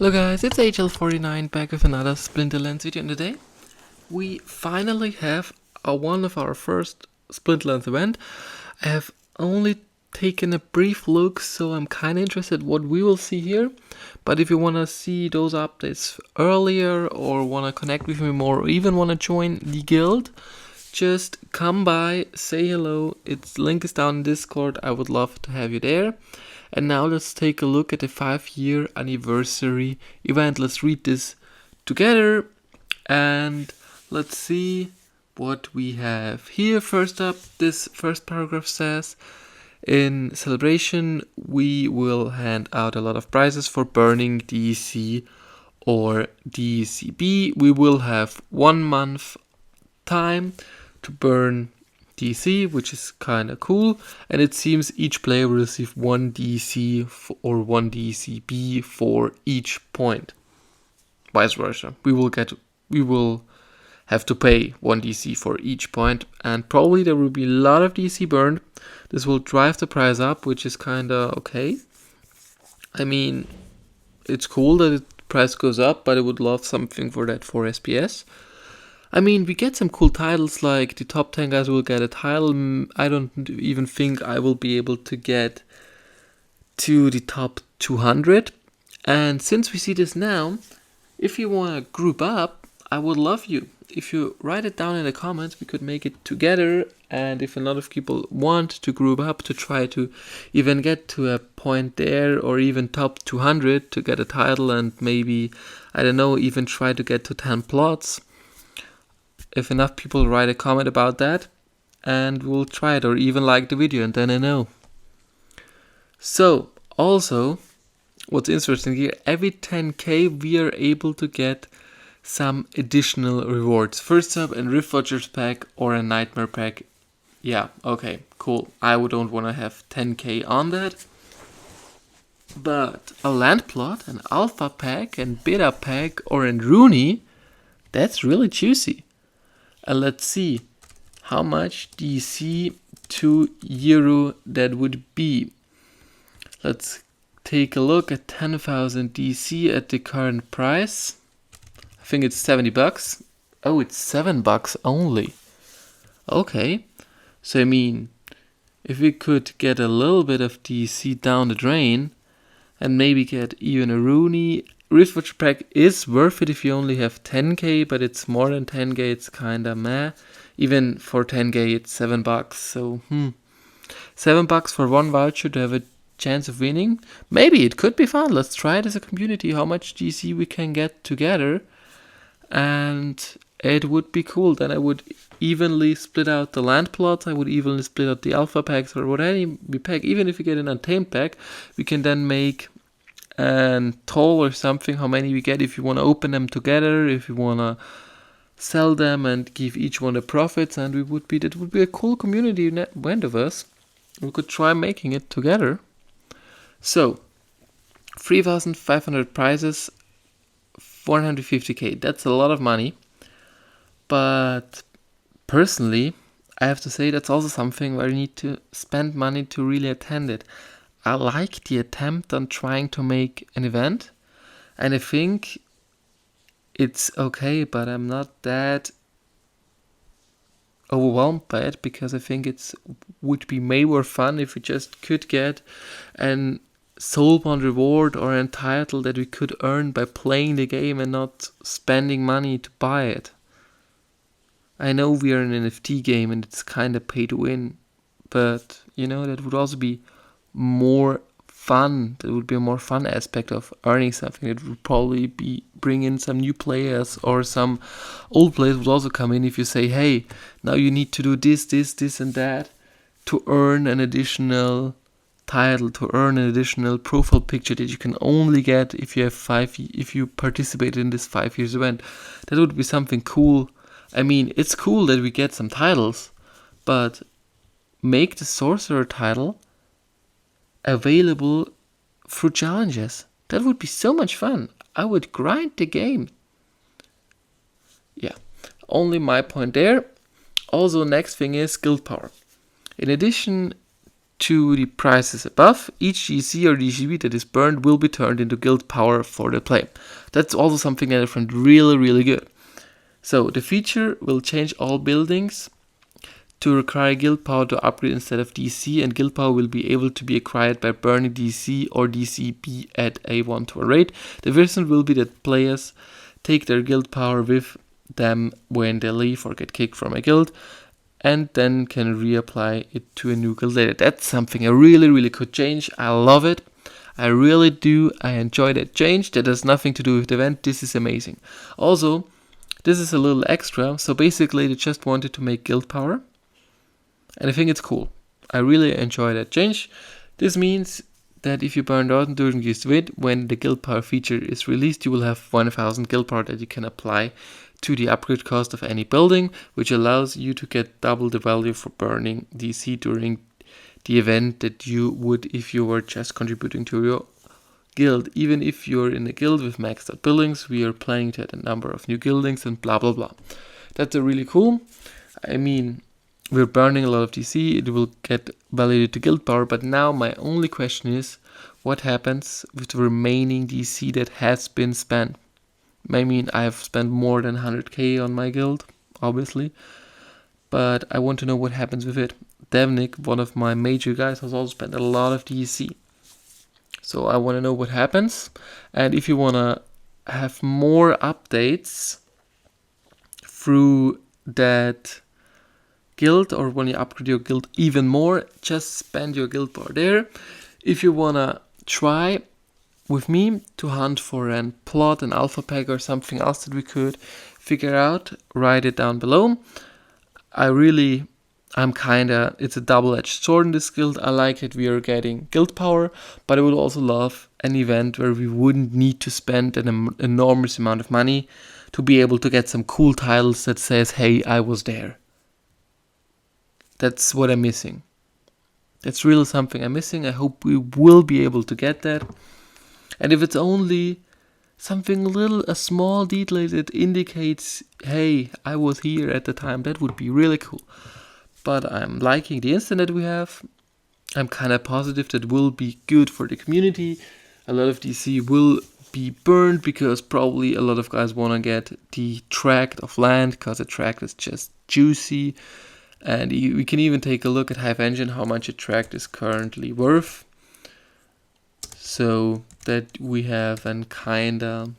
Hello guys, it's Ign Hl04 back with another Splinterlands video, and today we finally have one of our first Splinterlands event. I have only taken a brief look, so I'm kind of interested what we will see here. But if you want to see those updates earlier, or want to connect with me more, or even want to join the guild, just come by, say hello. Its link is down in Discord. I would love to have you there. And now let's take a look at the 5-year anniversary event. Let's read this together and let's see what we have here. First up, this first paragraph says, in celebration, we will hand out a lot of prizes for burning DEC or DECB. We will have 1 month time to burn DC, which is kind of cool, and it seems each player will receive 1 DC or 1 DCB for each point. Vice versa, we will have to pay 1 DC for each point, and probably there will be a lot of DC burned. This will drive the price up, which is kind of okay. I mean, it's cool that the price goes up, but I would love something for that for SPS. I mean, we get some cool titles, like the top 10 guys will get a title. I don't even think I will be able to get to the top 200. And since we see this now, if you want to group up, I would love you. If you write it down in the comments, we could make it together. And if a lot of people want to group up to try to even get to a point there, or even top 200 to get a title, and maybe, I don't know, even try to get to 10 plots. If enough people write a comment about that, and we'll try it, or even like the video, and then I know. So, also, what's interesting here, every 10k we are able to get some additional rewards. First up, a Rift Watchers pack or a Nightmare pack. Yeah, okay, cool. I don't want to have 10k on that. But a land plot, an alpha pack, and beta pack, or a Rooney, that's really juicy. And let's see how much DC to euro that would be. Let's take a look at 10,000 DC at the current price. I think it's 70 bucks. Oh, it's $7 only. Okay. So I mean, if we could get a little bit of DC down the drain and maybe get even a Rooney. Rift Watcher pack is worth it if you only have 10k, but it's more than 10k, it's kinda meh. Even for 10k it's $7, so $7 for 1 voucher to have a chance of winning. Maybe it could be fun. Let's try it as a community, how much DC we can get together, and it would be cool. Then I would evenly split out the land plots, I would evenly split out the alpha packs, or whatever we pack. Even if we get an untamed pack, we can then make and toll or something how many we get if you want to open them together, if you want to sell them and give each one the profits, and that would be a cool community event of us. We could try making it together. So 3,500 prizes, 450k, that's a lot of money, but personally I have to say that's also something where you need to spend money to really attend it. I like the attempt on trying to make an event, and I think it's okay, but I'm not that overwhelmed by it, because I think it would be way more fun if we just could get an soulbound reward or a title that we could earn by playing the game and not spending money to buy it. I know we are an NFT game and it's kind of pay to win, but you know, that would also be more fun. That would be a more fun aspect of earning something. It would probably bring in some new players, or some old players would also come in if you say, hey, now you need to do this and that to earn an additional title, to earn an additional profile picture that you can only get if you participated in this 5 years event. That would be something cool. I mean, it's cool that we get some titles, but make the sorcerer title available through challenges. That would be so much fun. I would grind the game. Yeah, only my point there. Also, next thing is guild power. In addition to the prices above, each DC or DCB that is burned will be turned into guild power for the play. That's also something that I find really, really good. So the feature will change all buildings to require guild power to upgrade instead of DC, and guild power will be able to be acquired by burning DC or DCB at a 1-to-1 rate. The difference will be that players take their guild power with them when they leave or get kicked from a guild, and then can reapply it to a new guild later. That's something I really, really could change. I love it. I really do. I enjoy that change. That has nothing to do with the event. This is amazing. Also, this is a little extra. So basically, they just wanted to make guild power. And I think it's cool. I really enjoy that change. This means that if you burn out during this event, when the guild power feature is released, you will have 1000 guild power that you can apply to the upgrade cost of any building, which allows you to get double the value for burning DC during the event that you would if you were just contributing to your guild. Even if you're in a guild with maxed out buildings, we are planning to add a number of new guildings and blah blah blah. That's a really cool. I mean, we're burning a lot of DC, it will get validated to guild power, but now my only question is, what happens with the remaining DC that has been spent? I mean, I've spent more than 100k on my guild, obviously, but I want to know what happens with it. Devnik, one of my major guys, has also spent a lot of DC. So I want to know what happens, and if you want to have more updates through that guild, or when you upgrade your guild even more, just spend your guild power there. If you want to try with me to hunt for an plot, an alpha pack, or something else that we could figure out, write it down below. It's a double-edged sword in this guild. I like that we are getting guild power, but I would also love an event where we wouldn't need to spend an enormous amount of money to be able to get some cool titles that says, hey, I was there. That's what I'm missing. That's really something I'm missing. I hope we will be able to get that. And if it's only something little, a small detail that indicates, hey, I was here at the time, that would be really cool. But I'm liking the instant that we have. I'm kind of positive that will be good for the community. A lot of DC will be burned because probably a lot of guys want to get the tract of land because the tract is just juicy. And we can even take a look at Hive Engine, how much a tract is currently worth, so that we have a kind of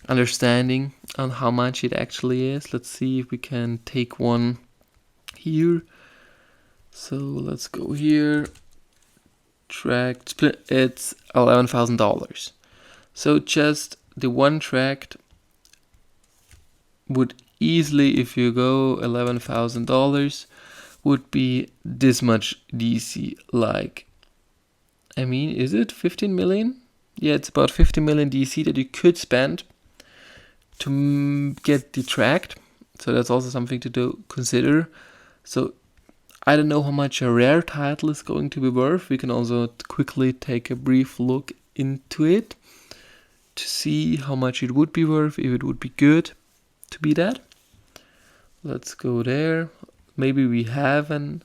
understanding on how much it actually is. Let's see if we can take one here. So let's go here. Tract split, it's $11,000. So just the one tract would easily, if you go $11,000, would be this much DC. Like, I mean, is it 15 million? Yeah, it's about 50 million DC that you could spend to get the tract. So that's also something to consider. So I don't know how much a rare title is going to be worth. We can also quickly take a brief look into it to see how much it would be worth, if it would be good to be that. Let's go there. Maybe we have a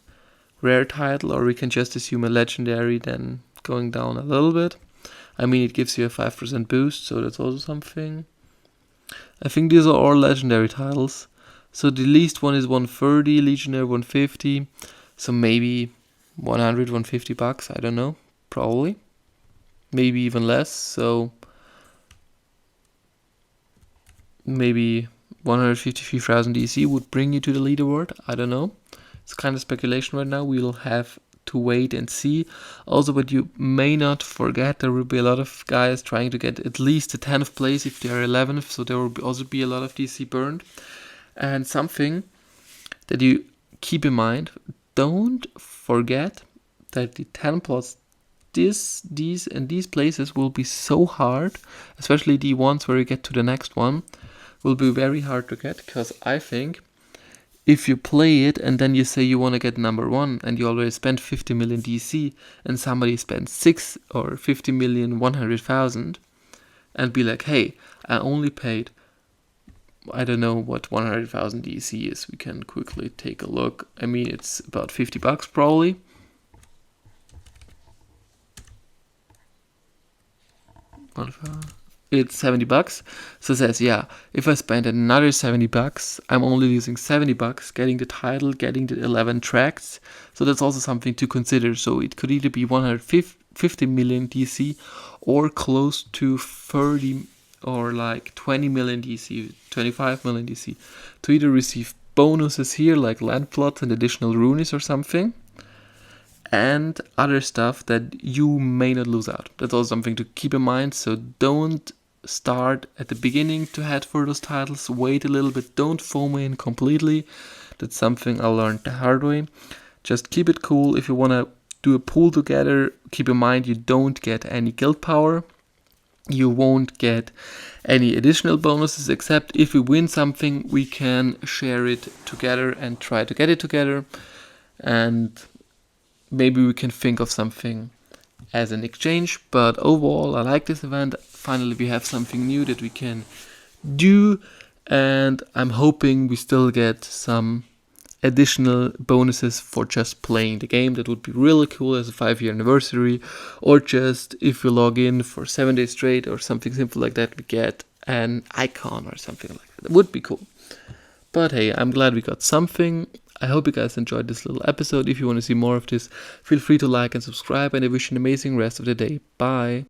rare title, or we can just assume a legendary, then going down a little bit. I mean, it gives you a 5% boost, so that's also something. I think these are all legendary titles. So the least one is 130, Legionnaire 150. So maybe 100, 150 bucks, I don't know, probably. Maybe even less, so maybe 153,000 DC would bring you to the leaderboard. I don't know. It's kind of speculation right now. We'll have to wait and see. Also, but you may not forget, there will be a lot of guys trying to get at least the 10th place if they are 11th. So there will also be a lot of DC burned. And something that you keep in mind, don't forget that the 10 plots, these places will be so hard, especially the ones where you get to the next one, will be very hard to get, because I think if you play it and then you say you want to get number 1 and you already spent 50 million DC and somebody spends 6 or 50 million 100,000 and be like, hey, I only paid, I don't know what 100,000 DC is. We can quickly take a look. I mean, it's about 50 bucks probably. It's $70. So it says, yeah, if I spend another $70, I'm only losing $70, getting the title, getting the 11 tracks. So that's also something to consider. So it could either be 150 million DC or close to 30 or like 20 million DC, 25 million DC to either receive bonuses here like land plots and additional runes or something, and other stuff that you may not lose out. That's also something to keep in mind. So don't start at the beginning to head for those titles. Wait a little bit. Don't FOMO in completely. That's something I learned the hard way. Just keep it cool. If you want to do a pool together, keep in mind you don't get any guild power. You won't get any additional bonuses, except if we win something, we can share it together and try to get it together. And maybe we can think of something as an exchange. But overall, I like this event. Finally, we have something new that we can do. And I'm hoping we still get some additional bonuses for just playing the game. That would be really cool as a 5-year anniversary, or just if we log in for 7 days straight or something simple like that, we get an icon or something like that. That would be cool. But hey, I'm glad we got something. I hope you guys enjoyed this little episode. If you want to see more of this, feel free to like and subscribe, and I wish you an amazing rest of the day. Bye.